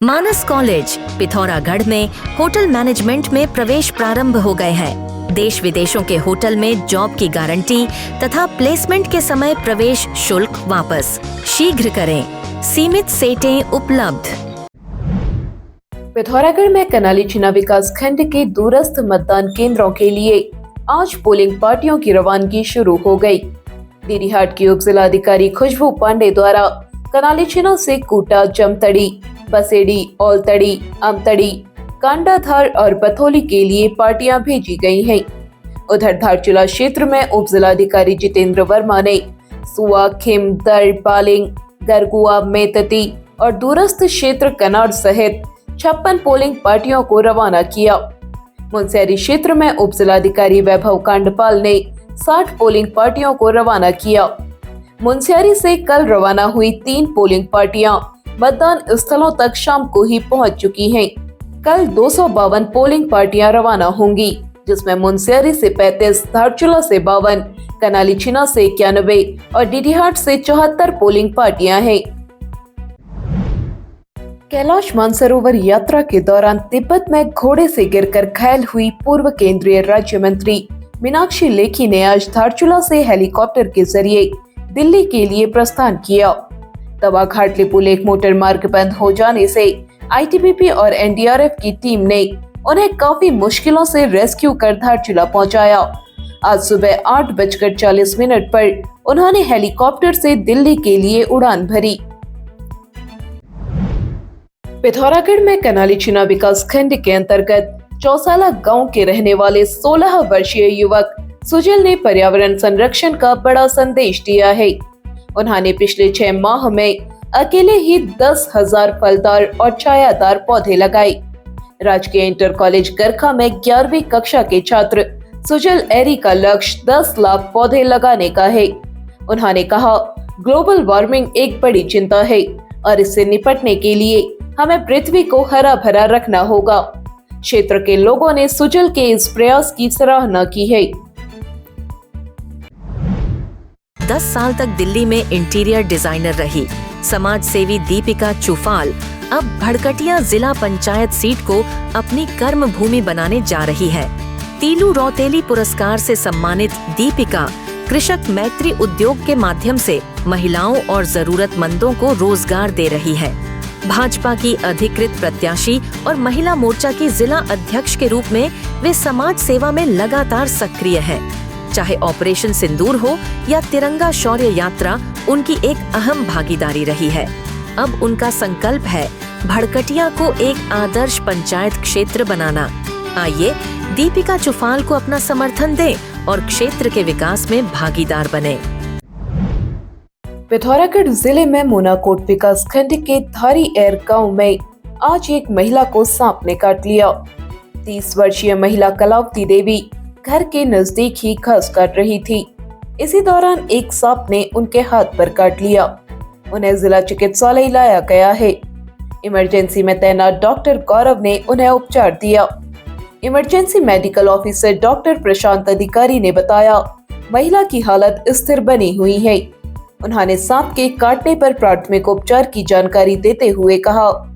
मानस college Pithoragarh में hotel management में प्रवेश प्रारंभ हो गए हैं। देश विदेशों के होटल में जॉब की गारंटी तथा प्लेसमेंट के समय प्रवेश शुल्क वापस। शीघ्र करें, सीमित सीटें उपलब्ध। पिथौरागढ़ में कनाली छिना विकास खंड के दूरस्थ मतदान केंद्रों के लिए आज पोलिंग पार्टियों की रवानगी शुरू हो गई। डीडीहाट की उप जिलाधिकारी खुशबू पांडे द्वारा कनाली छिना से कूटा, जमतड़ी, बसेड़ी, औलतड़ी, अमतड़ी, कांडाधार और बथौली के लिए पार्टियां भेजी गई हैं। उधर धारचूला क्षेत्र में उप जिलाधिकारी जितेंद्र वर्मा ने सुआ, खिम, दर, पालिंग, गरगुआ, मेतती और दूरस्थ क्षेत्र कनाड़ सहित 56 पोलिंग पार्टियों को रवाना किया। मुनस्यारी क्षेत्र में उप जिलाधिकारी वैभव कांडपाल ने 60 पोलिंग पार्टियों को रवाना किया। मुनस्यारी से कल रवाना हुई 3 पोलिंग पार्टियां मतदान स्थलों तक शाम को ही पहुंच चुकी हैं। कल 252 पोलिंग पार्टियां रवाना होंगी, जिसमें मुनस्यारी से 35, धारचूला से 52, कनाली छिना से 91 और डीडीहाट से 74 पोलिंग पार्टियां हैं। कैलाश मानसरोवर यात्रा के दौरान तिब्बत में घोड़े से गिरकर घायल हुई पूर्व केंद्रीय राज्य मंत्री मीनाक्षी लेखी ने आज धारचूला से हेलीकॉप्टर के जरिए दिल्ली के लिए प्रस्थान किया। तवा घाटली पुल एक मोटर मार्ग बंद हो जाने से आईटीबीपी और एनडीआरएफ की टीम ने उन्हें काफी मुश्किलों से रेस्क्यू कर धारचूला पहुंचाया। आज सुबह 8:40 पर उन्होंने हेलीकॉप्टर से दिल्ली के लिए उड़ान भरी। पिथौरागढ़ में कनाली छिना विकास खंड के अंतर्गत चौसाला गांव के रहने वाले 16 वर्षीय युवक सुजल ने पर्यावरण संरक्षण का बड़ा संदेश दिया है। उन्होंने पिछले 6 माह में अकेले ही 10,000 फलदार और छायादार पौधे लगाए। राजकीय इंटर कॉलेज गरखा में 11वीं कक्षा के छात्र सुजल एरी का लक्ष्य 10 लाख पौधे लगाने का है। उन्होंने कहा, ग्लोबल वार्मिंग एक बड़ी चिंता है और इससे निपटने के लिए हमें पृथ्वी को हरा भरा रखना होगा। क्षेत्र के लोगों ने सुजल के इस प्रयास की सराहना की है। 10 साल तक दिल्ली में इंटीरियर डिजाइनर रही समाज सेवी दीपिका चुफाल अब भड़कटिया जिला पंचायत सीट को अपनी कर्म भूमि बनाने जा रही है। तीलू रौतेली पुरस्कार से सम्मानित दीपिका कृषक मैत्री उद्योग के माध्यम से महिलाओं और जरूरतमंदों को रोजगार दे रही है। भाजपा की अधिकृत प्रत्याशी और महिला मोर्चा की जिला अध्यक्ष के रूप में वे समाज सेवा में लगातार सक्रिय है। चाहे ऑपरेशन सिंदूर हो या तिरंगा शौर्य यात्रा, उनकी एक अहम भागीदारी रही है। अब उनका संकल्प है भड़कटिया को एक आदर्श पंचायत क्षेत्र बनाना। आइए दीपिका चुफाल को अपना समर्थन दें और क्षेत्र के विकास में भागीदार बने। पिथौरागढ़ जिले में मोनाकोट विकास खंड के धारी एर गांव में आज एक महिला को सांप ने काट लिया। 30 वर्षीय महिला कलावती देवी घर के नजदीक ही घास काट रही थी। इसी दौरान एक सांप ने उनके हाथ पर काट लिया। उन्हें जिला चिकित्सालय लाया गया है। इमरजेंसी में तैनात डॉक्टर गौरव ने उन्हें उपचार दिया। इमरजेंसी मेडिकल ऑफिसर डॉक्टर प्रशांत अधिकारी ने बताया, महिला की हालत स्थिर बनी हुई है। उन्होंने सांप के काटने पर प्राथमिक उपचार की जानकारी देते हुए कहा,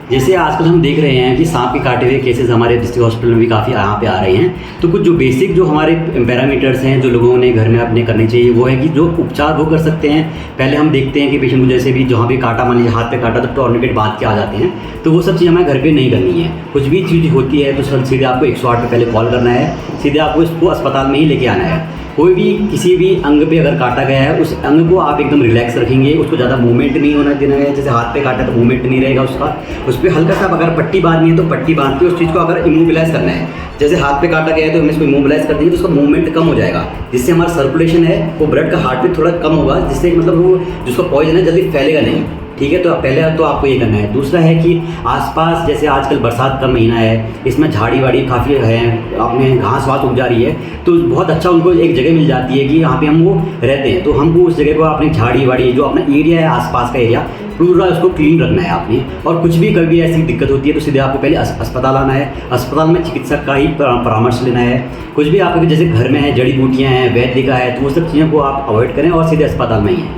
जैसे आजकल हम देख रहे हैं कि सांप के काटे हुए केसेस हमारे डिस्ट्रिक्ट हॉस्पिटल में भी काफ़ी यहाँ पे आ रहे हैं। तो कुछ जो बेसिक जो हमारे पैरामीटर्स हैं जो लोगों ने घर में अपने करने चाहिए, वो है कि जो उपचार वो कर सकते हैं। पहले हम देखते हैं कि पेशेंट को जैसे भी जहाँ पे काटा, मान लीजिए हाथ पे काटा तो टॉर्निकेट बांध के आ जाते हैं। तो वो सब चीज़ हमें घर पर नहीं करनी है। कुछ भी चीज़ होती है तो सीधे आपको 108 पे पहले कॉल करना है, सीधे आपको इसको अस्पताल में ही लेके आना है। कोई भी किसी भी अंग पे अगर काटा गया है, उस अंग को आप एकदम रिलैक्स रखेंगे, उसको ज़्यादा मूवमेंट नहीं होना देना है। जैसे हाथ पे काटा तो मूवमेंट नहीं रहेगा उसका, उस पर हल्का सा अगर पट्टी बांधनी है तो पट्टी बांध के उस चीज़ को अगर इमोबिलाइज करना है। जैसे हाथ पे काटा गया है तो हम इसको इमोबिलाइज कर देंगे तो उसका मूवमेंट कम हो जाएगा, जिससे हमारा सर्कुलेशन है वो ब्लड का हार्ट पे थोड़ा कम होगा, जिससे मतलब वो जिसको पॉइजन है जल्दी फैलेगा नहीं। ठीक है, तो पहले तो आपको ये करना है। दूसरा है कि आसपास जैसे आजकल बरसात का महीना है, इसमें झाड़ी वाड़ी काफ़ी है, आपने घास वास उग जा रही है, तो बहुत अच्छा उनको एक जगह मिल जाती है कि यहाँ पे हम वो रहते हैं। तो हमको उस जगह को अपनी झाड़ी वाड़ी जो अपना एरिया है आसपास का एरिया पूरा उसको क्लीन रखना है आपने। और कुछ भी कभी ऐसी दिक्कत होती है तो सीधे आपको पहले अस्पताल आना है। अस्पताल में चिकित्सक का ही परामर्श लेना है। कुछ भी आपके जैसे घर में है, जड़ी बूटियाँ हैं, वैद्य का है, तो वो सब चीज़ों को आप अवॉइड करें और सीधे अस्पताल में ही हैं।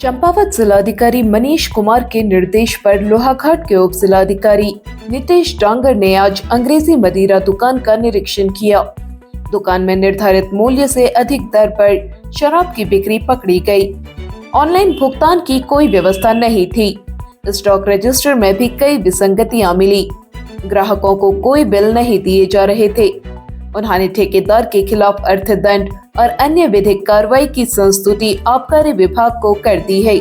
चंपावत जिलाधिकारी मनीष कुमार के निर्देश पर लोहाघाट के उप जिलाधिकारी नितेश डांगर ने आज अंग्रेजी मदिरा दुकान का निरीक्षण किया। दुकान में निर्धारित मूल्य से अधिक दर पर शराब की बिक्री पकड़ी गई। ऑनलाइन भुगतान की कोई व्यवस्था नहीं थी। स्टॉक रजिस्टर में भी कई विसंगतियां मिली। ग्राहकों को कोई बिल नहीं दिए जा रहे थे। उन्होंने ठेकेदार के खिलाफ अर्थदंड और अन्य विधिक कार्रवाई की संस्तुति आबकारी विभाग को कर दी है।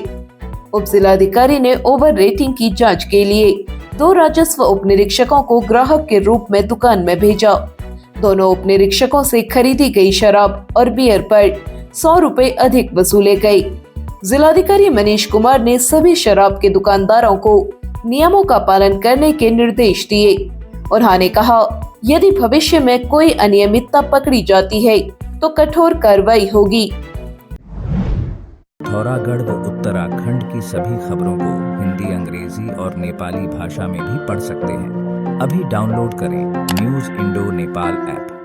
उप जिलाधिकारी ने ओवर रेटिंग की जांच के लिए 2 राजस्व उप निरीक्षकों को ग्राहक के रूप में दुकान में भेजा। दोनों उप निरीक्षकों से खरीदी गई शराब और बियर पर 100 रुपए अधिक वसूले गए। जिलाधिकारी मनीष कुमार ने सभी शराब के दुकानदारों को नियमों का पालन करने के निर्देश दिए। उन्होंने कहा, यदि भविष्य में कोई अनियमितता पकड़ी जाती है तो कठोर कार्रवाई होगी। पिथौरागढ़ व उत्तराखंड की सभी खबरों को हिंदी, अंग्रेजी और नेपाली भाषा में भी पढ़ सकते हैं। अभी डाउनलोड करें न्यूज़ इंडो नेपाल ऐप।